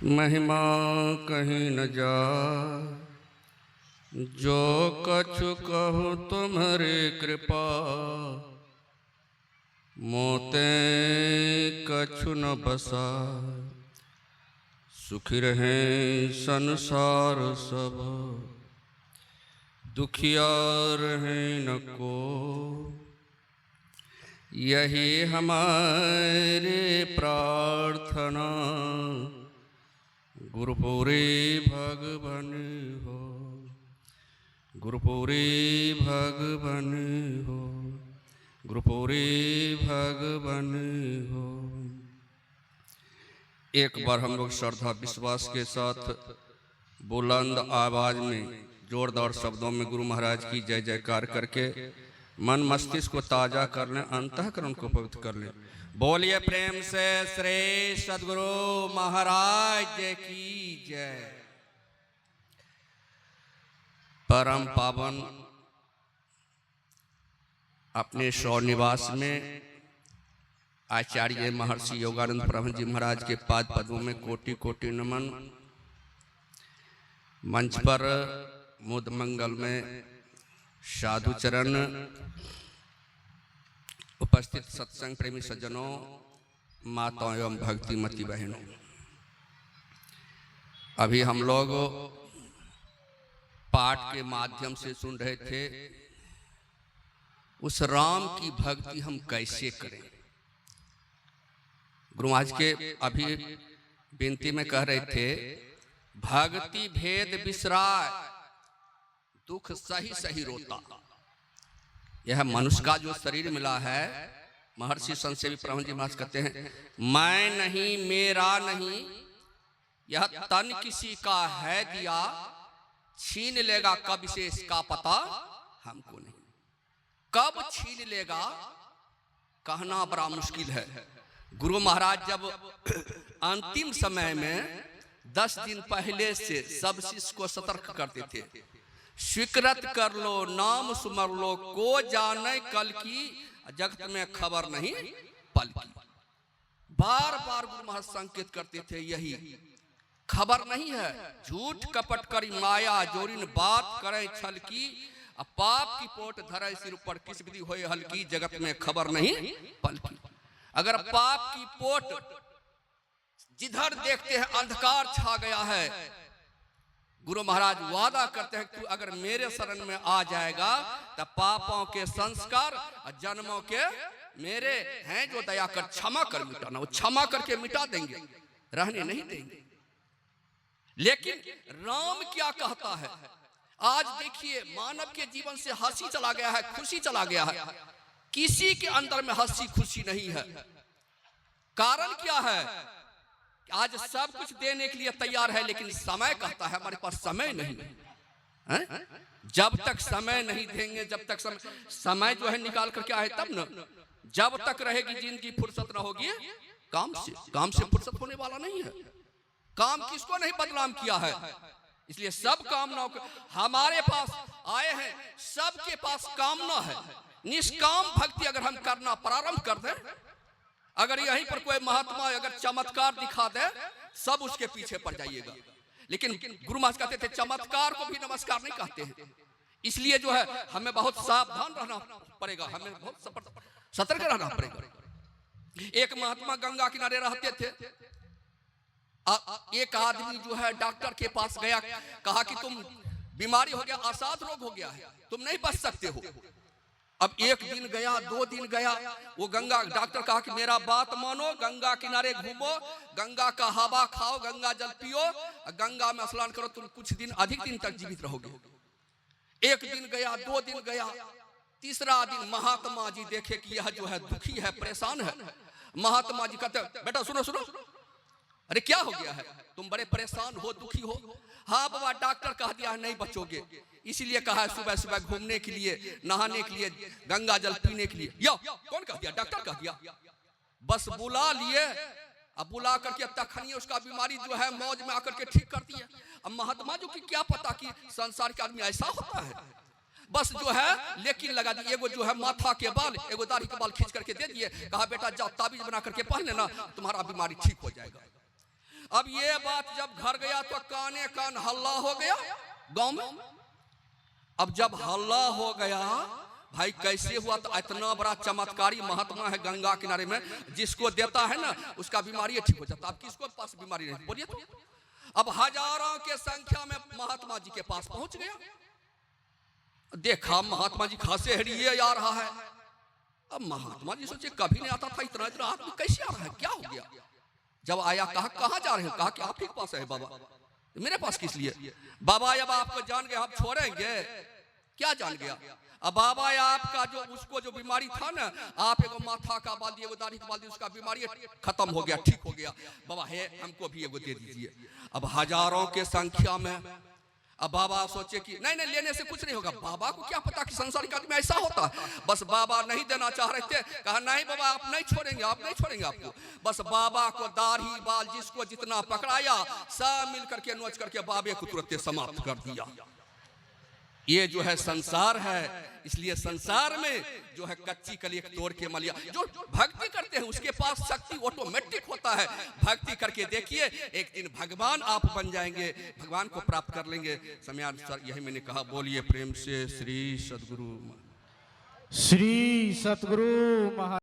महिमा कहीं न जा, जो कछु कहूँ तुम्हारी कृपा। मोते कछु न बसा, सुखी रहे संसार सब। दुखिया रहे न को, यही हमारे प्रार्थना। गुरुपुरी भगवन हो, गुरुपुरी भगवन हो, गुरुपुरी भगवन हो। एक बार हम लोग श्रद्धा विश्वास के साथ बुलंद आवाज में जोरदार शब्दों में गुरु महाराज की जय जयकार करके मन मस्तिष्क को ताजा कर लें, अंतःकरण को पवित्र कर लें। बोलिए प्रेम से श्री सद्गुरु महाराज की जय। परम पावन अपने स्वनिवास में आचार्य महर्षि योगानंद प्रभु जी महाराज के पाद पद्मों में कोटि कोटि नमन। मंच पर मुद मंगल में साधु चरण, उपस्थित सत्संग प्रेमी सज्जनों, माताओं एवं भक्तिमती बहनों, अभी हम लोग पाठ के माध्यम से सुन रहे थे उस राम की भक्ति हम कैसे करें। गुरु महाराज के अभी विनती में कह रहे थे, भक्ति भेद बिसराय, दुख सही सही रोता। यह मनुष्य का जो शरीर मिला है, महर्षि संत सेवी प्रभु जी महाराज कहते हैं, मैं नहीं मेरा नहीं, यह तन किसी का है दिया, छीन लेगा कब इसे इसका पता हमको नहीं। कब छीन लेगा कहना बड़ा मुश्किल है। गुरु महाराज जब अंतिम समय में 10 दिन पहले से सब शिष्य को सतर्क करते थे, स्वीकृत कर लो नाम सुमर लो, को जाने कल की जगत में खबर नहीं पल की। बार बार गुरु महाराज संकेत करते थे, यही खबर नहीं है। झूठ कपट करी माया जोरिन, बात करे छल की, पाप की पोट धरे सिर ऊपर, किस विधि होए हल्की, जगत में खबर नहीं पल की। अगर पाप की पोट जिधर देखते हैं अंधकार छा गया है, गुरु महाराज वादा करते हैं तू अगर मेरे शरण में आ जाएगा तो पापों के संस्कार जन्मों के मेरे हैं जो दया कर क्षमा कर मिटाना, वो क्षमा करके मिटा देंगे, रहने नहीं देंगे। लेकिन राम क्या कहता है, आज देखिए मानव के जीवन से हंसी चला गया है, खुशी चला गया है। किसी के अंदर में हंसी खुशी नहीं है। कारण क्या है? आज सब कुछ देने के लिए तैयार है, लेकिन समय कहता है हमारे पास समय नहीं है। जब तक समय नहीं देंगे, जब तक समय जो है निकाल करके आए तब न, जब तक रहेगी जिंदगी फुर्सत न होगी काम से फुर्सत होने वाला नहीं है। काम किसको नहीं बदनाम किया है, इसलिए सब कामनाओं को हमारे पास आए हैं, सबके पास कामना है। निष्काम भक्ति अगर हम करना प्रारंभ कर दें, अगर यहीं पर कोई महात्मा अगर चमत्कार दिखा दे, सब उसके पीछे पड़ जाइएगा। लेकिन गुरु महाराज कहते थे चमत्कार को भी नमस्कार नहीं कहते हैं। इसलिए जो है हमें बहुत सावधान रहना पड़ेगा, हमें बहुत सतर्क रहना पड़ेगा। एक महात्मा गंगा किनारे रहते थे, एक आदमी जो है डॉक्टर के पास गया, कहा कि तुम बीमारी हो गया, असाध रोग हो गया है, तुम नहीं बच सकते हो। अब एक दिन गया, 2 दिन गया, वो गंगा डॉक्टर कहा कि मेरा बात मानो, गंगा किनारे घूमो, गंगा का हवा खाओ, गंगा जल पियो, गंगा में स्नान करो, तुम कुछ दिन अधिक दिन तक जीवित रहोगे। एक दिन गया, 2 दिन गया, तीसरा दिन महात्मा जी देखे कि यह जो है दुखी है, परेशान है। महात्मा जी कहते बेटा सुनो सुनो, अरे क्या हो गया है, तुम बड़े परेशान हो, दुखी हो। हाँ बाबा, डॉक्टर कह दिया है नहीं बचोगे, इसीलिए कहा है सुबह सुबह घूमने के लिए, नहाने के लिए, गंगा जल पीने के लिए। यो कौन कह दिया? डॉक्टर कह दिया। बस बुला लिए, अब बुला करके तखनी उसका बीमारी जो है मौज में आकर के ठीक कर दिया। अब महात्मा जो की क्या पता कि संसार के आदमी ऐसा होता है। बस जो है लेकिन लगा दी, एगो जो है माथा के बाल, एगो दाढ़ी के बाल खींच करके दे दिए, कहा बेटा जाओ ताबीज बना करके पहन लेना, तुम्हारा बीमारी ठीक हो जाएगा। अब ये बात जब घर गया तो काने कान हल्ला हो गया गांव में। अब जब हल्ला हो गया, भाई कैसे हुआ? तो इतना बड़ा चमत्कारी महात्मा है गंगा किनारे में, जिसको देता है ना उसका बीमारी ठीक हो जाता। अब किसको पास बीमारी नहीं, बोलिए तो। अब हजारों के संख्या में महात्मा जी के पास पहुंच गया। देखा महात्मा जी खासे हड़िए आ रहा है। अब महात्मा जी सोचे कभी नहीं आता था इतना इतना आदमी, कैसे आ रहा है, क्या हो गया? जब आया कहा कहाँ जा रहे हैं? कहा कि आप ही के पास है बाबा। मेरे पास किस लिए? बाबा अब आपको जान गए, आप छोड़ेंगे क्या? जान गया। अब बाबा आपका जो उसको जो बीमारी था ना, आप एगो माथा का बाल दिए, एगो दाढ़ी का बाल दिए, उसका बीमारी खत्म हो गया, ठीक हो गया। बाबा है हमको भी एगो दे दीजिए। अब हजारों के संख्या में अब बाबा सोचे कि नहीं नहीं लेने से कुछ नहीं होगा। बाबा को क्या पता कि संसारिक आदमी ऐसा होता है। बस बाबा नहीं देना चाह रहे थे। कहा नहीं बाबा आप नहीं छोड़ेंगे, आप नहीं छोड़ेंगे आपको। बस बाबा को दाढ़ी बाल जिसको जितना पकड़ाया सब मिल करके नोच करके बाबे को तुरंत समाप्त कर दिया। ये जो है संसार है, इसलिए संसार में जो है कच्ची कली एक तोड़ के मलिया। जो भक्ति करते हैं उसके पास शक्ति ऑटोमेटिक होता है। भक्ति करके देखिए, एक दिन भगवान आप बन जाएंगे, भगवान को प्राप्त कर लेंगे। समयानुसार यही मैंने कहा। बोलिए प्रेम से श्री सद्गुरु। श्री सद्गुरु महा